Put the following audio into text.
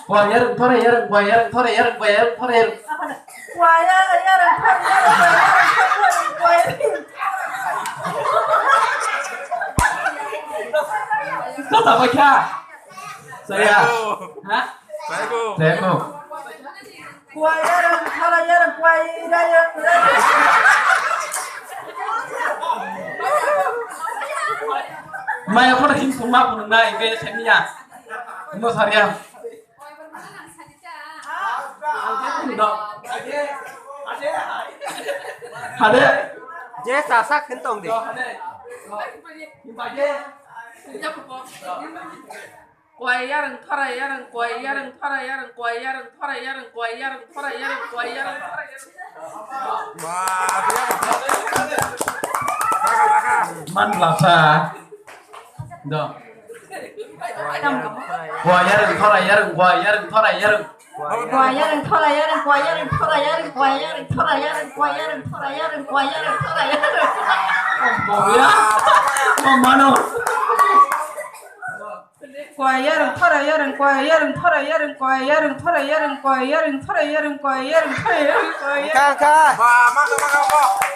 과 여름 토래 여름 과 여름 토래 여름 과 여름 토래 여름 과 여름 과 여름 có tập hay kha saya hả saya cô 과 여름 토래 여름 과 여름 mày có thể kiếm map của này về xem đi à nó sao đi à 하네 제 사삭 행동대. quay yaran thara yaran quay yaran thara yaran quay yaran thara yaran quay yaran thara yaran quay yaran thara man lasa dah qua yaran thora yaran qua yaran thora yaran 과 여름 토라 여름 과 여름 토라 여름 과 여름 토라 여름 과 여름 토라 여름 과 여름 토라 여름 뭐야 mana 과 여름 토라 여름 과 여름 토라 여름 과 여름 토라 여름 과 여름 토라 여름 과 여름 토라 여름 과 여름 가. 와, 막아.